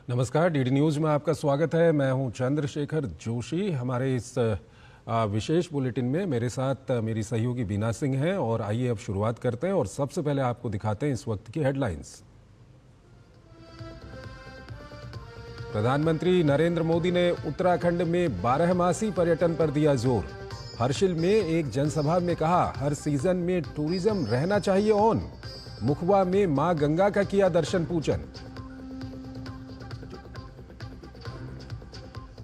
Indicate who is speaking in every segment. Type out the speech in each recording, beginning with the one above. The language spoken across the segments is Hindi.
Speaker 1: नमस्कार, डीडी न्यूज में आपका स्वागत है। मैं हूं चंद्रशेखर जोशी। हमारे इस विशेष बुलेटिन में मेरे साथ मेरी सहयोगी बीना सिंह हैं और आइए अब शुरुआत करते हैं और सबसे पहले आपको दिखाते हैं इस वक्त की हेडलाइंस। प्रधानमंत्री नरेंद्र मोदी ने उत्तराखंड में 12मासी पर्यटन पर दिया जोर। हर्षिल में एक जनसभा में कहा, हर सीजन में टूरिज्म रहना चाहिए ऑन। मुखवा में मां गंगा का किया दर्शन पूजन।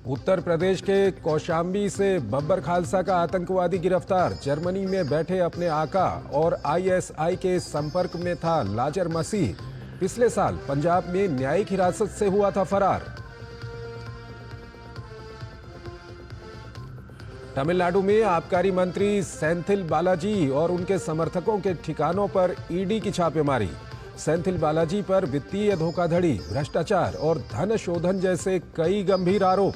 Speaker 1: उत्तर प्रदेश के कौशाम्बी से बब्बर खालसा का आतंकवादी गिरफ्तार। जर्मनी में बैठे अपने आका और आईएसआई के संपर्क में था लाजर मसीह। पिछले साल पंजाब में न्यायिक हिरासत से हुआ था फरार। तमिलनाडु में आबकारी मंत्री सेंथिल बालाजी और उनके समर्थकों के ठिकानों पर ईडी की छापेमारी। सेंथिल बालाजी पर वित्तीय धोखाधड़ी, भ्रष्टाचार और धन शोधन जैसे कई गंभीर आरोप।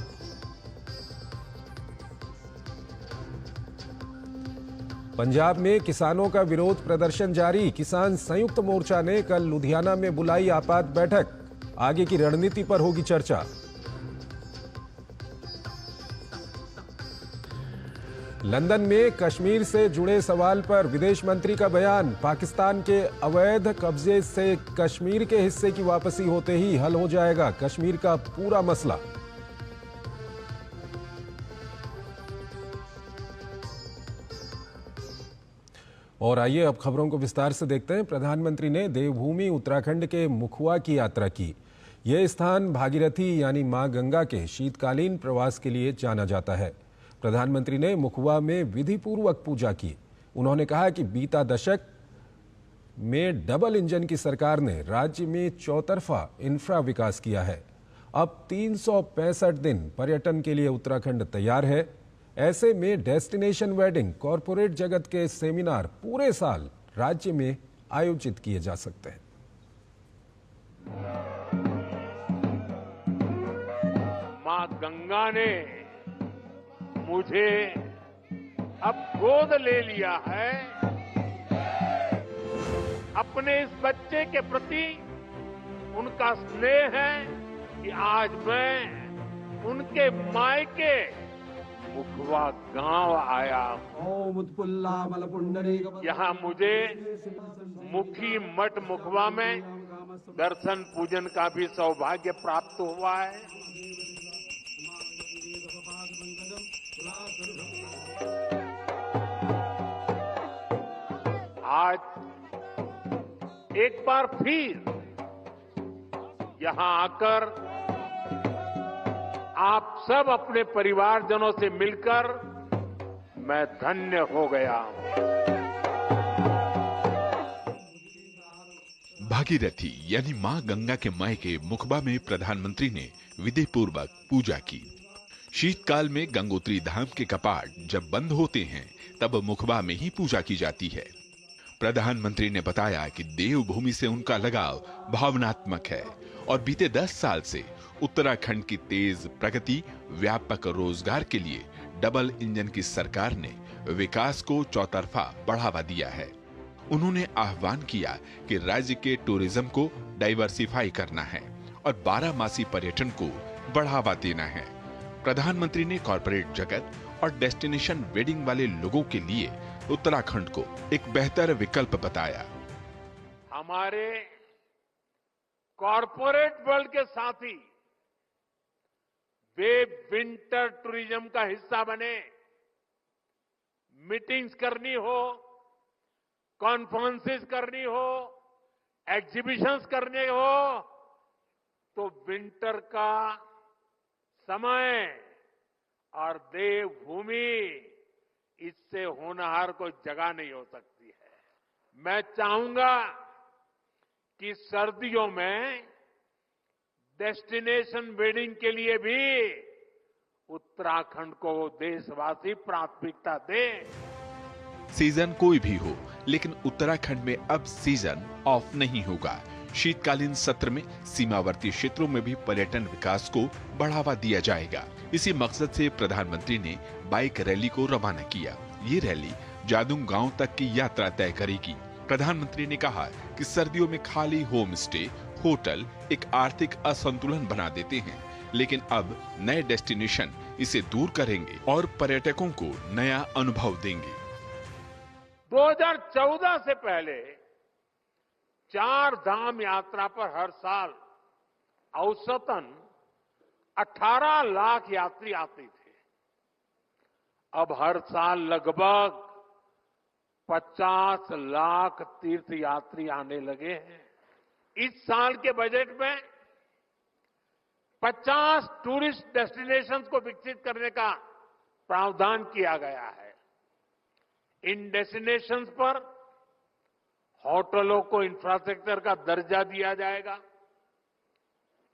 Speaker 1: पंजाब में किसानों का विरोध प्रदर्शन जारी। किसान संयुक्त मोर्चा ने कल लुधियाना में बुलाई आपात बैठक। आगे की रणनीति पर होगी चर्चा। लंदन में कश्मीर से जुड़े सवाल पर विदेश मंत्री का बयान। पाकिस्तान के अवैध कब्जे से कश्मीर के हिस्से की वापसी होते ही हल हो जाएगा कश्मीर का पूरा मसला। और आइए अब खबरों को विस्तार से देखते हैं। प्रधानमंत्री ने देवभूमि उत्तराखंड के मुखवा की यात्रा की। यह स्थान भागीरथी यानी मां गंगा के शीतकालीन प्रवास के लिए जाना जाता है। प्रधानमंत्री ने मुखवा में विधिपूर्वक पूजा की। उन्होंने कहा कि बीता दशक में डबल इंजन की सरकार ने राज्य में चौतरफा इंफ्रा विकास किया है। अब 365 दिन पर्यटन के लिए उत्तराखंड तैयार है। ऐसे में डेस्टिनेशन वेडिंग, कॉरपोरेट जगत के सेमिनार पूरे साल राज्य में आयोजित किए जा सकते हैं।
Speaker 2: मां गंगा ने मुझे अब गोद ले लिया है। अपने इस बच्चे के प्रति उनका स्नेह है कि आज मैं उनके मायके मुखवा गांव आया हूं। यहाँ मुझे मुखी मठ मुखवा में दर्शन पूजन का भी सौभाग्य प्राप्त हुआ है। आज एक बार फिर यहां आकर आप सब अपने परिवारजनों से मिलकर मैं धन्य हो गया हूं।
Speaker 3: भागीरथी यानी मां गंगा के मायके मुखबा में प्रधानमंत्री ने विधिपूर्वक पूजा की। शीतकाल में गंगोत्री धाम के कपाट जब बंद होते हैं तब मुखबा में ही पूजा की जाती है। प्रधानमंत्री ने बताया कि देवभूमि से उनका लगाव भावनात्मक है और बीते 10 साल से उत्तराखंड की तेज प्रगति, व्यापक रोजगार के लिए डबल इंजन की सरकार ने विकास को चौतरफा बढ़ावा दिया है। उन्होंने आह्वान किया कि राज्य के टूरिज्म को डाइवर्सिफाई करना है और 12मासी पर्यटन को बढ़ावा देना है। प्रधानमंत्री ने कॉरपोरेट जगत और डेस्टिनेशन वेडिंग वाले लोगों के लिए उत्तराखंड को एक बेहतर विकल्प बताया।
Speaker 2: हमारे कॉरपोरेट वर्ल्ड के साथी वे विंटर टूरिज्म का हिस्सा बने। मीटिंग्स करनी हो, कॉन्फ्रेंसेस करनी हो, एग्जीबिशंस करने हो तो विंटर का समय और देवभूमि इससे होनहार कोई जगह नहीं हो सकती है। मैं चाहूंगा कि सर्दियों में डेस्टिनेशन वेडिंग के लिए भी उत्तराखंड को देशवासी प्राथमिकता दें।
Speaker 3: सीजन कोई भी हो, लेकिन उत्तराखंड में अब सीजन ऑफ नहीं होगा। शीतकालीन सत्र में सीमावर्ती क्षेत्रों में भी पर्यटन विकास को बढ़ावा दिया जाएगा। इसी मकसद से प्रधानमंत्री ने बाइक रैली को रवाना किया। ये रैली जादूंग गांव तक की यात्रा तय करेगी। प्रधानमंत्री ने कहा कि सर्दियों में खाली होम स्टे, होटल एक आर्थिक असंतुलन बना देते हैं, लेकिन अब नए डेस्टिनेशन इसे दूर करेंगे और पर्यटकों को नया अनुभव देंगे।
Speaker 2: 2014 से पहले 4 धाम यात्रा पर हर साल औसतन 18 लाख यात्री आते थे। अब हर साल लगभग 50 लाख तीर्थ यात्री आने लगे हैं। इस साल के बजट में 50 टूरिस्ट डेस्टिनेशंस को विकसित करने का प्रावधान किया गया है। इन डेस्टिनेशंस पर होटलों को इंफ्रास्ट्रक्चर का दर्जा दिया जाएगा।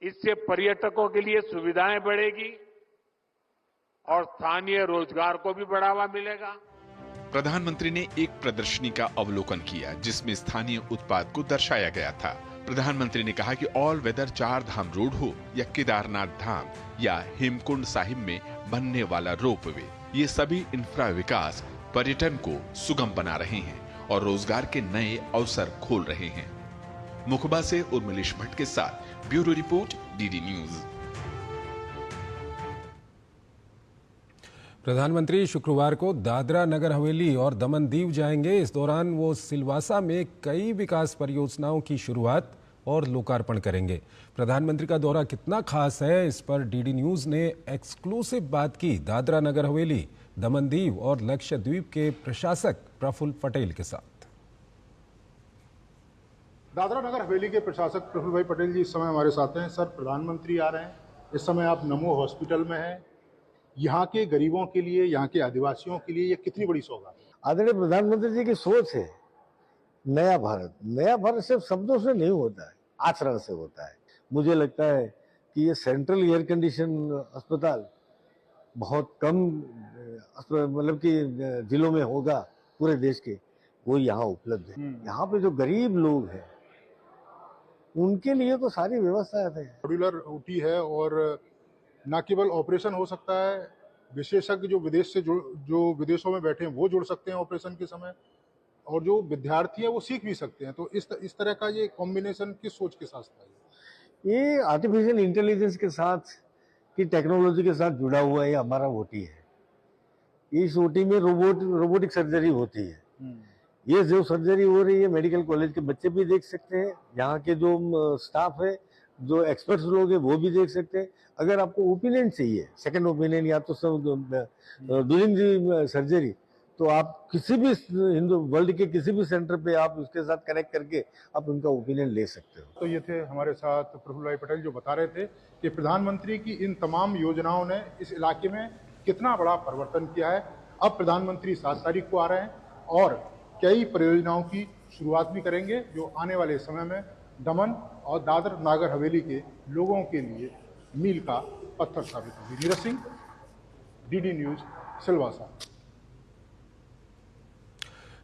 Speaker 2: इससे पर्यटकों के लिए सुविधाएं बढ़ेगी और स्थानीय रोजगार को भी बढ़ावा मिलेगा।
Speaker 3: प्रधानमंत्री ने एक प्रदर्शनी का अवलोकन किया जिसमें स्थानीय उत्पाद को दर्शाया गया था। प्रधानमंत्री ने कहा कि ऑल वेदर 4 धाम रोड हो या केदारनाथ धाम या हेमकुंड साहिब में बनने वाला रोपवे, ये सभी इंफ्रा विकास पर्यटन को सुगम बना रहे हैं और रोजगार के नए अवसर खोल रहे हैं। मुखबा से उर्मिलेश भट्ट के साथ ब्यूरो रिपोर्ट, डीडी न्यूज।
Speaker 1: प्रधानमंत्री शुक्रवार को दादरा नगर हवेली और दमन दीव जाएंगे। इस दौरान वो सिलवासा में कई विकास परियोजनाओं की शुरुआत और लोकार्पण करेंगे। प्रधानमंत्री का दौरा कितना खास है, इस पर डीडी न्यूज ने एक्सक्लूसिव बात की दादरा नगर हवेली, दमन दीव और लक्षद्वीप के प्रशासक प्रफुल्ल पटेल के साथ।
Speaker 4: दादरा नगर हवेली के प्रशासक प्रफुल्ल भाई पटेल जी इस समय हमारे साथ हैं। सर, प्रधानमंत्री आ रहे हैं, इस समय आप नमो हॉस्पिटल में हैं। यहाँ के गरीबों के लिए, यहाँ के आदिवासियों के लिए ये कितनी बड़ी सौगात है?
Speaker 5: आदरणीय प्रधानमंत्री जी की सोच है नया भारत। नया भारत सिर्फ शब्दों से नहीं होता है, आचरण से होता है। मुझे लगता है कि ये सेंट्रल एयर कंडीशन अस्पताल बहुत कम मतलब कि जिलों में होगा पूरे देश के, वो यहाँ उपलब्ध है। यहाँ पे जो गरीब लोग हैं उनके लिए तो सारी व्यवस्था है।
Speaker 4: मॉड्यूलर ओटी है और न केवल ऑपरेशन हो सकता है, विशेषज्ञ जो विदेश से जो विदेशों में बैठे हैं वो जुड़ सकते हैं ऑपरेशन के समय, और जो विद्यार्थी हैं वो सीख भी सकते हैं। तो इस तरह का ये कॉम्बिनेशन किस सोच के साथ था?
Speaker 5: ये आर्टिफिशियल इंटेलिजेंस के साथ की टेक्नोलॉजी के साथ जुड़ा हुआ ये हमारा ओटी है। इस ओटी में रोबोटिक सर्जरी होती है। ये जो सर्जरी हो रही है मेडिकल कॉलेज के बच्चे भी देख सकते हैं, यहाँ के जो स्टाफ है, जो एक्सपर्ट्स लोग हैं वो भी देख सकते हैं। अगर आपको ओपिनियन चाहिए, सेकंड ओपिनियन या तो ड्यूरिंग दी सर्जरी, तो आप किसी भी वर्ल्ड के किसी भी सेंटर पे आप उसके साथ कनेक्ट करके आप उनका ओपिनियन ले सकते हो।
Speaker 4: तो ये थे हमारे साथ प्रफुल्ल भाई पटेल जो बता रहे थे कि प्रधानमंत्री की इन तमाम योजनाओं ने इस इलाके में कितना बड़ा परिवर्तन किया है। अब प्रधानमंत्री 7 तारीख को आ रहे हैं और कई परियोजनाओं की शुरुआत भी करेंगे जो आने वाले समय में दमन और दादर नागर हवेली के लोगों के लिए मील का पत्थर साबित होगी। Neeraj Singh, DD news, Silvassa.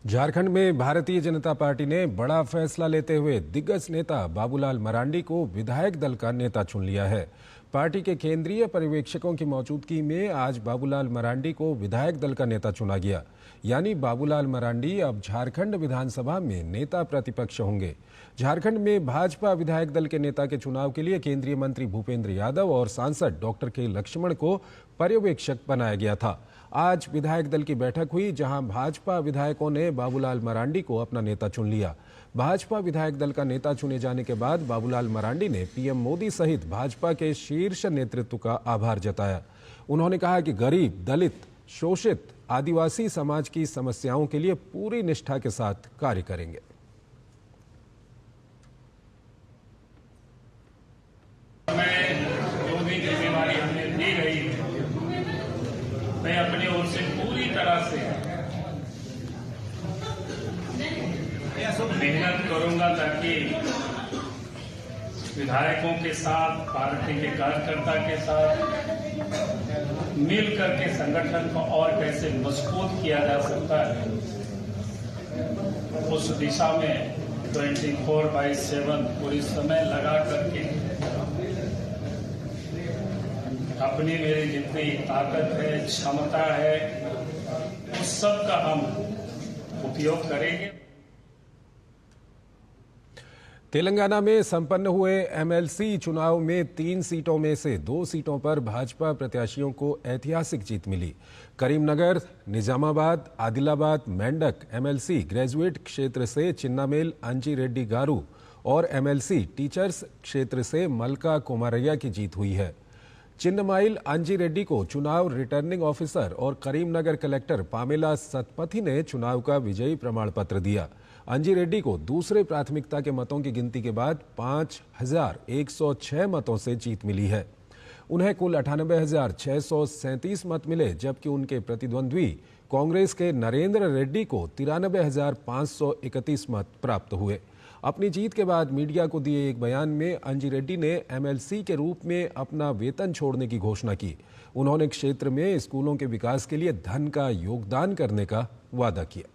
Speaker 1: झारखंड में भारतीय जनता पार्टी ने बड़ा फैसला लेते हुए दिग्गज नेता बाबूलाल मरांडी को विधायक दल का नेता चुन लिया है। पार्टी के केंद्रीय पर्यवेक्षकों की मौजूदगी में आज बाबूलाल मरांडी को विधायक दल का नेता चुना गया। यानी बाबूलाल मरांडी अब झारखंड विधानसभा में नेता प्रतिपक्ष होंगे। झारखंड में भाजपा विधायक दल के नेता के चुनाव के लिए केंद्रीय मंत्री भूपेंद्र यादव और सांसद डॉक्टर के लक्ष्मण को पर्यवेक्षक बनाया गया था। आज विधायक दल की बैठक हुई जहां भाजपा विधायकों ने बाबूलाल मरांडी को अपना नेता चुन लिया। भाजपा विधायक दल का नेता चुने जाने के बाद बाबूलाल मरांडी ने पीएम मोदी सहित भाजपा के शीर्ष नेतृत्व का आभार जताया। उन्होंने कहा कि गरीब, दलित, शोषित, आदिवासी समाज की समस्याओं के लिए पूरी निष्ठा के साथ कार्य करेंगे।
Speaker 6: मैं अपनी ओर से पूरी तरह से मेहनत करूंगा ताकि विधायकों के साथ, पार्टी के कार्यकर्ता के साथ मिलकर के संगठन को और कैसे मजबूत किया जा सकता है, उस दिशा में 24/7 पूरी समय लगा करके अपनी मेरी जितनी ताकत है, क्षमता है, उस सब का हम उपयोग करेंगे।
Speaker 1: तेलंगाना में संपन्न हुए एमएलसी चुनाव में 3 सीटों में से 2 सीटों पर भाजपा प्रत्याशियों को ऐतिहासिक जीत मिली। करीमनगर, निजामाबाद, आदिलाबाद, मेंढक एमएलसी ग्रेजुएट क्षेत्र से चिन्नामेल अंजी रेड्डी गारू और एमएलसी टीचर्स क्षेत्र से मलका कोमारैया की जीत हुई है। चिन्नमाइल अंजी रेड्डी को चुनाव रिटर्निंग ऑफिसर और करीमनगर कलेक्टर पामेला सतपथी ने चुनाव का विजयी प्रमाण पत्र दिया। अंजी रेड्डी को दूसरे प्राथमिकता के मतों की गिनती के बाद 5,106 मतों से जीत मिली है। उन्हें कुल 98,637 मत मिले, जबकि उनके प्रतिद्वंद्वी कांग्रेस के नरेंद्र रेड्डी को 93,531 मत प्राप्त हुए। अपनी जीत के बाद मीडिया को दिए एक बयान में अंजी रेड्डी ने एमएलसी के रूप में अपना वेतन छोड़ने की घोषणा की। उन्होंने क्षेत्र में स्कूलों के विकास के लिए धन का योगदान करने का वादा किया।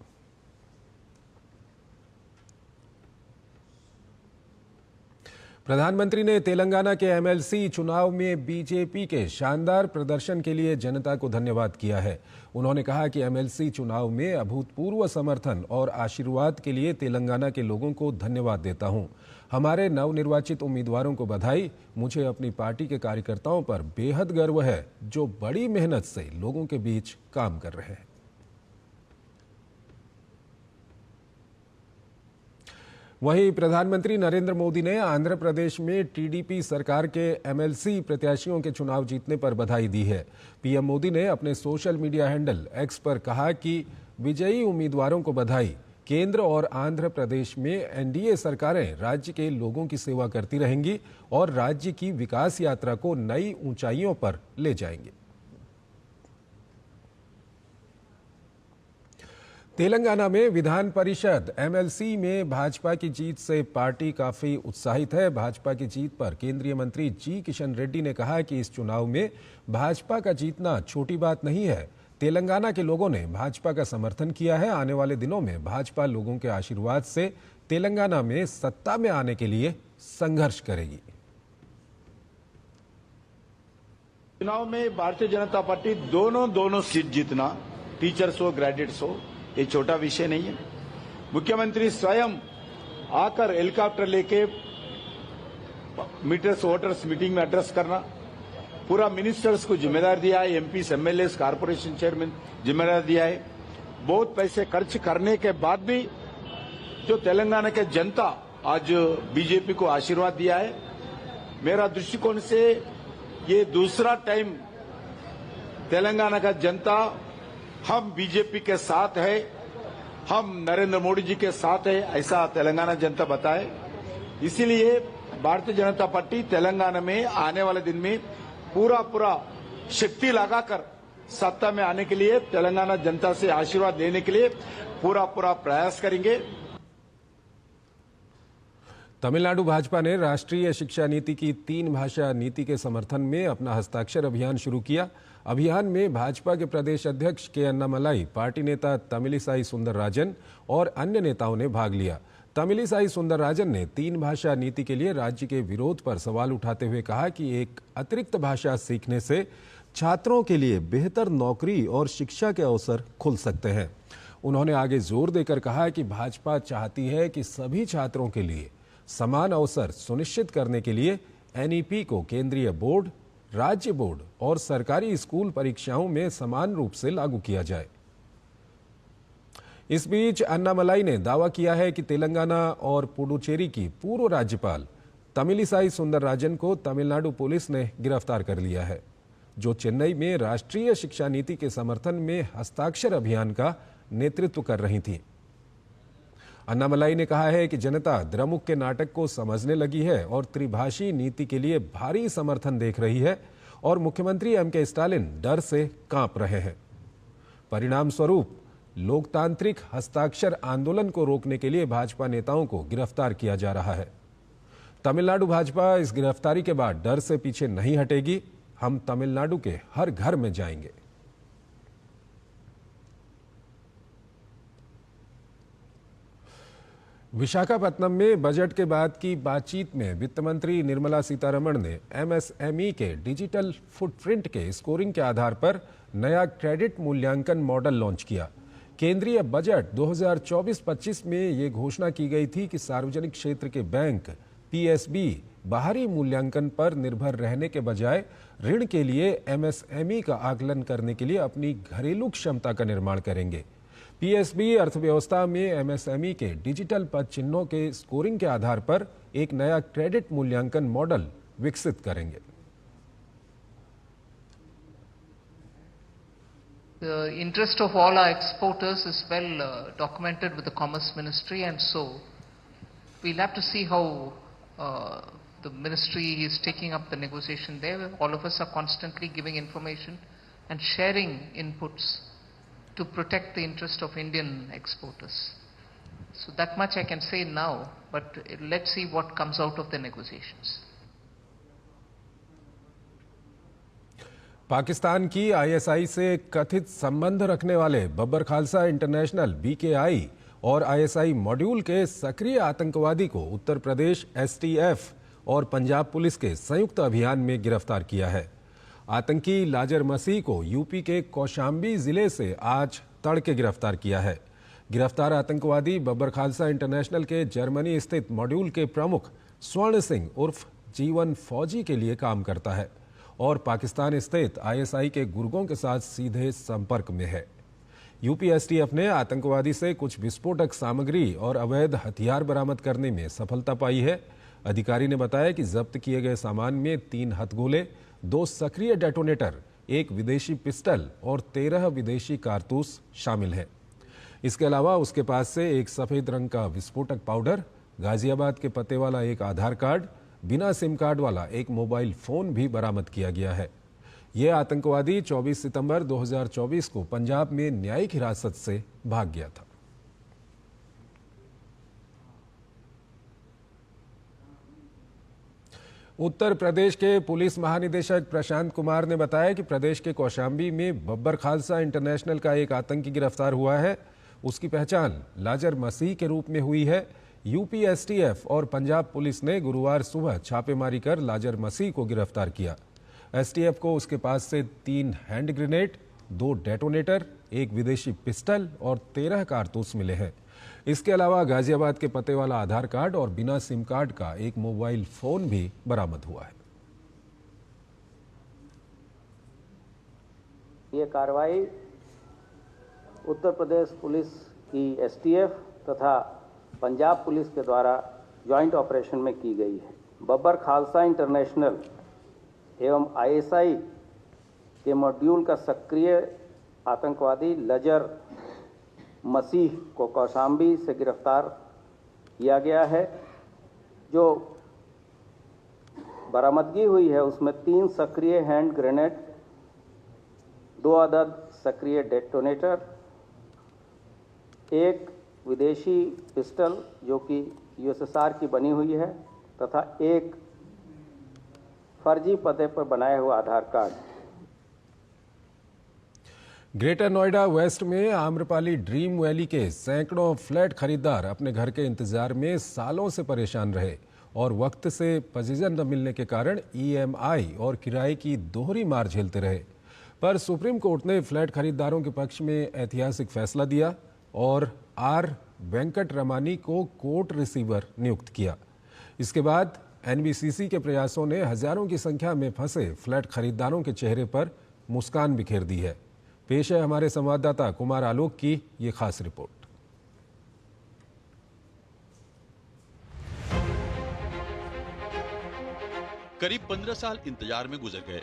Speaker 1: प्रधानमंत्री ने तेलंगाना के एमएलसी चुनाव में बीजेपी के शानदार प्रदर्शन के लिए जनता को धन्यवाद किया है। उन्होंने कहा कि एमएलसी चुनाव में अभूतपूर्व समर्थन और आशीर्वाद के लिए तेलंगाना के लोगों को धन्यवाद देता हूं। हमारे नवनिर्वाचित उम्मीदवारों को बधाई। मुझे अपनी पार्टी के कार्यकर्ताओं पर बेहद गर्व है, जो बड़ी मेहनत से लोगों के बीच काम कर रहे हैं। वहीं प्रधानमंत्री नरेंद्र मोदी ने आंध्र प्रदेश में टीडीपी सरकार के एमएलसी प्रत्याशियों के चुनाव जीतने पर बधाई दी है। पीएम मोदी ने अपने सोशल मीडिया हैंडल एक्स पर कहा कि विजयी उम्मीदवारों को बधाई। केंद्र और आंध्र प्रदेश में एनडीए सरकारें राज्य के लोगों की सेवा करती रहेंगी और राज्य की विकास यात्रा को नई ऊंचाइयों पर ले जाएंगी। तेलंगाना में विधान परिषद एमएलसी में भाजपा की जीत से पार्टी काफी उत्साहित है। भाजपा की जीत पर केंद्रीय मंत्री जी किशन रेड्डी ने कहा कि इस चुनाव में भाजपा का जीतना छोटी बात नहीं है। तेलंगाना के लोगों ने भाजपा का समर्थन किया है। आने वाले दिनों में भाजपा लोगों के आशीर्वाद से तेलंगाना में सत्ता में आने के लिए संघर्ष करेगी।
Speaker 7: चुनाव में भारतीय जनता पार्टी दोनों सीट जीतना, टीचर्स हो ग्रेजुएट्स हो, ये छोटा विषय नहीं है। मुख्यमंत्री स्वयं आकर हेलीकॉप्टर लेके मीटर्स वोटर्स मीटिंग में एड्रेस करना, पूरा मिनिस्टर्स को जिम्मेदार दिया है, एमपीस एमएलएस कारपोरेशन चेयरमैन जिम्मेदार दिया है। बहुत पैसे खर्च करने के बाद भी जो तेलंगाना के जनता आज बीजेपी को आशीर्वाद दिया है, मेरा दृष्टिकोण से ये दूसरा टाइम तेलंगाना का जनता हम बीजेपी के साथ है, हम नरेंद्र मोदी जी के साथ है, ऐसा तेलंगाना जनता बताए। इसीलिए भारतीय जनता पार्टी तेलंगाना में आने वाले दिन में पूरा शक्ति लगाकर सत्ता में आने के लिए, तेलंगाना जनता से आशीर्वाद लेने के लिए पूरा प्रयास करेंगे।
Speaker 1: तमिलनाडु भाजपा ने राष्ट्रीय शिक्षा नीति की 3 भाषा नीति के समर्थन में अपना हस्ताक्षर अभियान शुरू किया। अभियान में भाजपा के प्रदेश अध्यक्ष के अन्नामलाई, पार्टी नेता तमिलिसाई सुंदरराजन और अन्य नेताओं ने भाग लिया। तमिलिसाई सुंदरराजन ने 3 भाषा नीति के लिए राज्य के विरोध पर सवाल उठाते हुए कहा कि एक अतिरिक्त भाषा सीखने से छात्रों के लिए बेहतर नौकरी और शिक्षा के अवसर खुल सकते हैं। उन्होंने आगे जोर देकर कहा कि भाजपा चाहती है कि सभी छात्रों के लिए समान अवसर सुनिश्चित करने के लिए एनईपी को केंद्रीय बोर्ड, राज्य बोर्ड और सरकारी स्कूल परीक्षाओं में समान रूप से लागू किया जाए। इस बीच अन्नामलाई ने दावा किया है कि तेलंगाना और पुडुचेरी की पूर्व राज्यपाल तमिलिसाई सुंदरराजन को तमिलनाडु पुलिस ने गिरफ्तार कर लिया है, जो चेन्नई में राष्ट्रीय शिक्षा नीति के समर्थन में हस्ताक्षर अभियान का नेतृत्व कर रही थी। अन्नामलाई ने कहा है कि जनता द्रमुक के नाटक को समझने लगी है और त्रिभाषी नीति के लिए भारी समर्थन देख रही है और मुख्यमंत्री एमके स्टालिन डर से कांप रहे हैं। परिणाम स्वरूप लोकतांत्रिक हस्ताक्षर आंदोलन को रोकने के लिए भाजपा नेताओं को गिरफ्तार किया जा रहा है। तमिलनाडु भाजपा इस गिरफ्तारी के बाद डर से पीछे नहीं हटेगी। हम तमिलनाडु के हर घर में जाएंगे। विशाखापत्तनम में बजट के बाद की बातचीत में वित्त मंत्री निर्मला सीतारमण ने एमएसएमई के डिजिटल फुटप्रिंट के स्कोरिंग के आधार पर नया क्रेडिट मूल्यांकन मॉडल लॉन्च किया। केंद्रीय बजट 2024-25 में ये घोषणा की गई थी कि सार्वजनिक क्षेत्र के बैंक पीएसबी बाहरी मूल्यांकन पर निर्भर रहने के बजाय ऋण के लिए एमएसएमई का आकलन करने के लिए अपनी घरेलू क्षमता का निर्माण करेंगे। पीएसबी अर्थव्यवस्था में एमएसएमई के डिजिटल पद चिन्हों के स्कोरिंग के आधार पर एक नया क्रेडिट मूल्यांकन मॉडल विकसित करेंगे।
Speaker 8: The interest of all our exporters is well documented with the Commerce Ministry, and so we'll have to see how the ministry is taking up the negotiation there. All of us are constantly giving information and sharing inputs to protect the interest of Indian exporters. So that much I can say now, but let's see what comes out of the negotiations.
Speaker 1: Pakistan की आईएसआई से कथित संबंध रखने वाले बब्बर खालसा इंटरनेशनल बीकेआई और आईएसआई मॉड्यूल के सक्रिय आतंकवादी को उत्तर प्रदेश एसटीएफ और पंजाब पुलिस के संयुक्त अभियान में गिरफ्तार किया है। आतंकी लाजर मसीह को यूपी के कौशाम्बी जिले से आज तड़के गिरफ्तार किया है। गिरफ्तार आतंकवादी बब्बर खालसा इंटरनेशनल के जर्मनी स्थित मॉड्यूल के प्रमुख स्वर्ण सिंह उर्फ जीवन फौजी के लिए काम करता है और पाकिस्तान स्थित आईएसआई के गुर्गों के साथ सीधे संपर्क में है। यूपी एसटीएफ ने आतंकवादी से कुछ विस्फोटक सामग्री और अवैध हथियार बरामद करने में सफलता पाई है। अधिकारी ने बताया कि जब्त किए गए सामान में 3 हथगोले, 2 सक्रिय डेटोनेटर, 1 विदेशी पिस्टल और 13 विदेशी कारतूस शामिल हैं। इसके अलावा उसके पास से एक सफेद रंग का विस्फोटक पाउडर, गाजियाबाद के पते वाला एक आधार कार्ड, बिना सिम कार्ड वाला एक मोबाइल फोन भी बरामद किया गया है। यह आतंकवादी 24 सितंबर 2024 को पंजाब में न्यायिक हिरासत से भाग गया था। उत्तर प्रदेश के पुलिस महानिदेशक प्रशांत कुमार ने बताया कि प्रदेश के कौशाम्बी में बब्बर खालसा इंटरनेशनल का एक आतंकी गिरफ्तार हुआ है। उसकी पहचान लाजर मसीह के रूप में हुई है। यूपी एसटीएफ और पंजाब पुलिस ने गुरुवार सुबह छापेमारी कर लाजर मसीह को गिरफ्तार किया। एसटीएफ को उसके पास से 3 हैंड ग्रेनेड, 2 डेटोनेटर, 1 विदेशी पिस्टल और 13 कारतूस मिले हैं। इसके अलावा गाजियाबाद के पते वाला आधार कार्ड और बिना सिम कार्ड का एक मोबाइल फोन भी बरामद हुआ है।
Speaker 9: ये कार्रवाई उत्तर प्रदेश पुलिस की एसटीएफ तथा पंजाब पुलिस के द्वारा ज्वाइंट ऑपरेशन में की गई है। बब्बर खालसा इंटरनेशनल एवं आईएसआई के मॉड्यूल का सक्रिय आतंकवादी लजर मसीह को कौशाम्बी से गिरफ्तार किया गया है। जो बरामदगी हुई है उसमें 3 सक्रिय हैंड ग्रेनेड, 2 अदद सक्रिय डेटोनेटर, 1 विदेशी पिस्टल जो कि यूएसएसआर की बनी हुई है तथा 1 फर्जी पते पर बनाया हुआ आधार कार्ड।
Speaker 1: ग्रेटर नोएडा वेस्ट में आम्रपाली ड्रीम वैली के सैकड़ों फ्लैट खरीदार अपने घर के इंतजार में सालों से परेशान रहे और वक्त से पोजीशन न मिलने के कारण ईएमआई और किराए की दोहरी मार झेलते रहे। पर सुप्रीम कोर्ट ने फ्लैट खरीदारों के पक्ष में ऐतिहासिक फैसला दिया और आर वेंकट रमानी को कोर्ट रिसीवर नियुक्त किया। इसके बाद एनबीसीसी के प्रयासों ने हजारों की संख्या में फंसे फ्लैट खरीदारों के चेहरे पर मुस्कान बिखेर दी है। पेश है हमारे संवाददाता कुमार आलोक की ये खास रिपोर्ट।
Speaker 10: करीब 15 साल इंतजार में गुजर गए।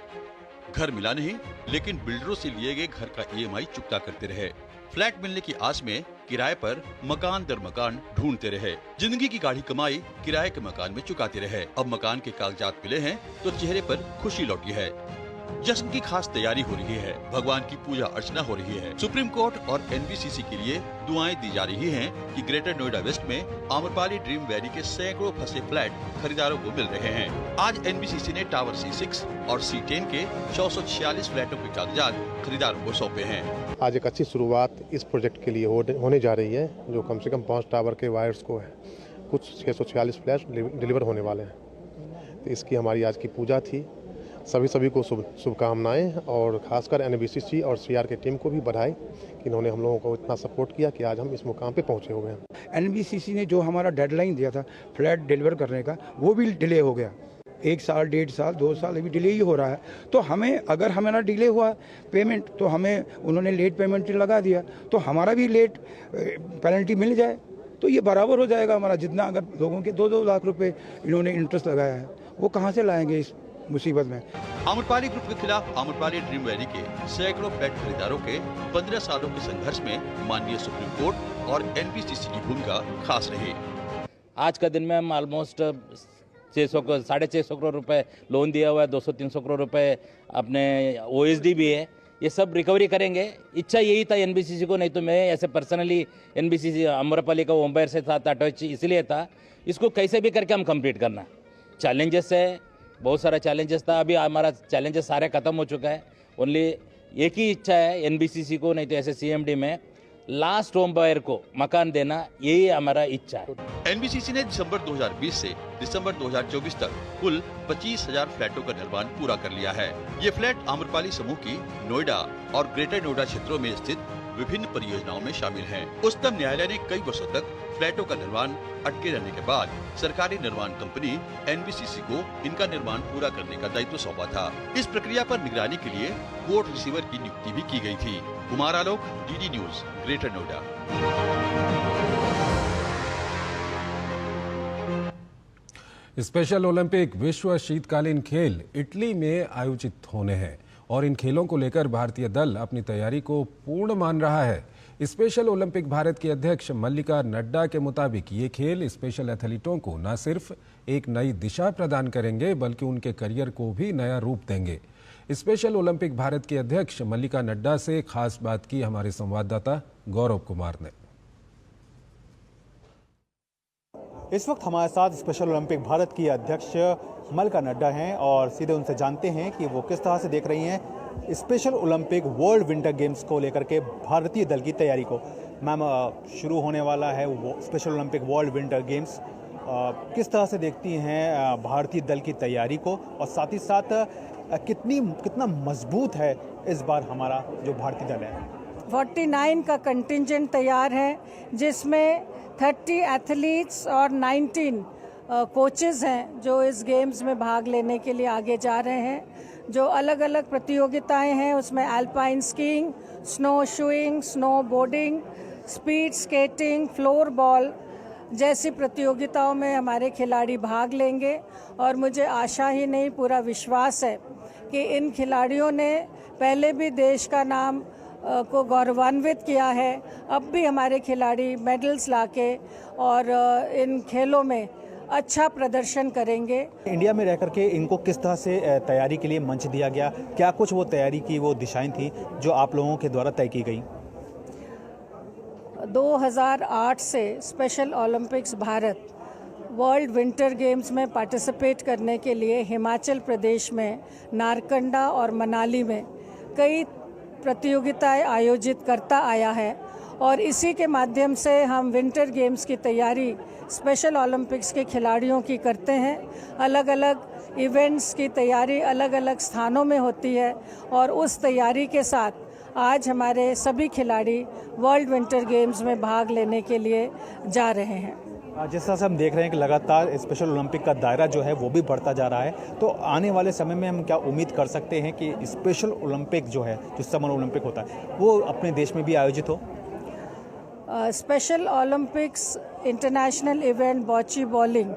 Speaker 10: घर मिला नहीं, लेकिन बिल्डरों से लिए गए घर का ईएमआई चुकता करते रहे। फ्लैट मिलने की आस में किराए पर मकान दर मकान ढूंढते रहे। जिंदगी की गाढ़ी कमाई किराए के मकान में चुकाते रहे। अब मकान के कागजात मिले हैं तो चेहरे पर खुशी लौटी है। जश्न की खास तैयारी हो रही है। भगवान की पूजा अर्चना हो रही है। सुप्रीम कोर्ट और एनबीसीसी के लिए दुआएं दी जा रही हैं कि ग्रेटर नोएडा वेस्ट में आम्रपाली ड्रीम वैली के सैकड़ों फंसे फ्लैट खरीदारों को मिल रहे हैं। आज एनबीसीसी ने टावर C6 और C10 के 446 फ्लैटों के कागजात खरीदारों को सौंपे हैं।
Speaker 11: आज एक अच्छी शुरुआत इस प्रोजेक्ट के लिए होने जा रही है, जो कम से कम 5 टावर के वायर्स को है। कुछ 646 फ्लैट डिलीवर होने वाले हैं। तो इसकी हमारी आज की पूजा थी। सभी को शुभकामनाएं और खासकर NBCC और CR की टीम को भी बधाई कि इन्होंने हम लोगों को इतना सपोर्ट किया कि आज हम इस मुकाम पे पहुंचे हुए हैं।
Speaker 12: NBCC ने जो हमारा डेडलाइन दिया था फ्लैट डिलीवर करने का, वो भी डिले हो गया। 1 साल, 1.5 साल, 2 साल अभी डिले ही हो रहा है। तो हमें अगर हमारा डिले हुआ पेमेंट तो हमें उन्होंने लेट पेमेंट लगा दिया, तो हमारा भी लेट पेनल्टी मिल जाए तो ये बराबर हो जाएगा हमारा। जितना अगर लोगों के 2-2 लाख रुपए इन्होंने इंटरेस्ट लगाया है, वो कहाँ से लाएंगे इस मुसीबत में।
Speaker 10: आम्रपाली ग्रुप के खिलाफ आम्रपाली ड्रीम वैली के सैकड़ों फ्लैट खरीदारों के 15 सालों के संघर्ष में माननीय सुप्रीम कोर्ट और NBCC की भूमिका खास रही।
Speaker 13: आज का दिन में हम ऑलमोस्ट 650 करोड़ रुपए लोन दिया हुआ है, 200-300 करोड़ रुपए अपने OSD भी है। ये सब रिकवरी करेंगे। इच्छा यही था NBCC को, नहीं तो मैं ऐसे पर्सनली NBCC आम्रपाली का मुंबई से था अटैच इसलिए था। इसको कैसे भी करके हम कंप्लीट करना। चैलेंजेस है, बहुत सारा चैलेंजेस था, अभी हमारा चैलेंजेस सारे खत्म हो चुका है। ओनली एक ही इच्छा है NBCC को, नहीं तो ऐसे CMD में लास्ट होम बायर को मकान देना, यही हमारा इच्छा है।
Speaker 10: NBCC ने दिसंबर 2020 से दिसंबर 2024 तक कुल 25,000 फ्लैटों का निर्माण पूरा कर लिया है। ये फ्लैट आम्रपाली समूह की नोएडा और ग्रेटर नोएडा क्षेत्रों में स्थित विभिन्न परियोजनाओं में शामिल हैं। उच्चतम न्यायालय ने कई वर्षों तक फ्लैटों का निर्माण अटके रहने के बाद सरकारी निर्माण कंपनी NBCC को इनका निर्माण पूरा करने का दायित्व सौंपा था। इस प्रक्रिया पर निगरानी के लिए कोर्ट रिसीवर की नियुक्ति भी की गई थी। Kumar Alok, DD news, greater Noida.
Speaker 1: Special Olympic विश्व शीतकालीन खेल इटली में आयोजित होने हैं और इन खेलों को लेकर भारतीय दल अपनी तैयारी को पूर्ण मान रहा है। स्पेशल ओलंपिक भारत के अध्यक्ष मल्लिका नड्डा के मुताबिक ये खेल स्पेशल एथलीटों को न सिर्फ एक नई दिशा प्रदान करेंगे बल्कि उनके करियर को भी नया रूप देंगे। स्पेशल ओलंपिक भारत के अध्यक्ष मल्लिका नड्डा से खास बात की हमारे संवाददाता गौरव कुमार ने।
Speaker 14: इस वक्त हमारे साथ स्पेशल ओलंपिक भारत की अध्यक्ष मल्लिका नड्डा हैं और सीधे उनसे जानते हैं कि वो किस तरह से देख रही हैं special Olympic world winter games को लेकर के भारतीय दल की तैयारी को। मैम, शुरू होने वाला है वो special Olympic world winter games, किस तरह से देखती हैं भारतीय दल की तैयारी को और साथ ही साथ कितना मजबूत है इस बार हमारा जो भारतीय दल है?
Speaker 15: 49 का कंटिंजेंट तैयार है जिसमें 30 एथलीट्स और 19 कोचेज़ हैं जो इस गेम्स में भाग लेने के लिए आगे जा रहे हैं। जो अलग अलग प्रतियोगिताएं हैं उसमें alpine skiing, snow shoeing, snow boarding, speed skating, floor ball जैसी प्रतियोगिताओं में हमारे खिलाड़ी भाग लेंगे और मुझे आशा ही नहीं पूरा विश्वास है कि इन खिलाड़ियों ने पहले भी देश का नाम को गौरवान्वित किया है, अब भी हमारे खिलाड़ी मेडल्स लाके और इन खेलों में अच्छा प्रदर्शन करेंगे।
Speaker 14: इंडिया में रहकर के इनको किस तरह से तैयारी के लिए मंच दिया गया? क्या कुछ वो तैयारी की वो दिशाएं थी जो आप लोगों के द्वारा तय की गई?
Speaker 15: 2008 से special Olympics Bharat world winter games में पार्टिसिपेट करने के लिए हिमाचल प्रदेश में नारकंडा और मनाली में कई प्रतियोगिताएं आयोजित करता आया है और इसी के माध्यम से हम विंटर गेम्स की तैयारी स्पेशल ओलंपिक्स के खिलाड़ियों की करते हैं। अलग अलग इवेंट्स की तैयारी अलग अलग स्थानों में होती है और उस तैयारी के साथ आज हमारे सभी खिलाड़ी वर्ल्ड विंटर गेम्स में भाग लेने के लिए जा रहे हैं।
Speaker 14: जिस तरह से हम देख रहे हैं कि लगातार स्पेशल ओलंपिक का दायरा जो है वो भी बढ़ता जा रहा है, तो आने वाले समय में हम क्या उम्मीद कर सकते हैं कि स्पेशल ओलंपिक जो है, जो समर ओलंपिक होता है, वो अपने देश में भी आयोजित हो?
Speaker 15: Special Olympics international event bocce bowling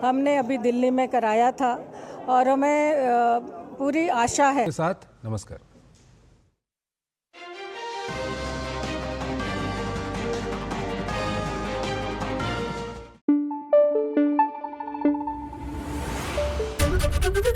Speaker 15: हमने अभी दिल्ली में कराया था और हमें पूरी आशा है।
Speaker 1: साथ नमस्कार।
Speaker 16: Thank you.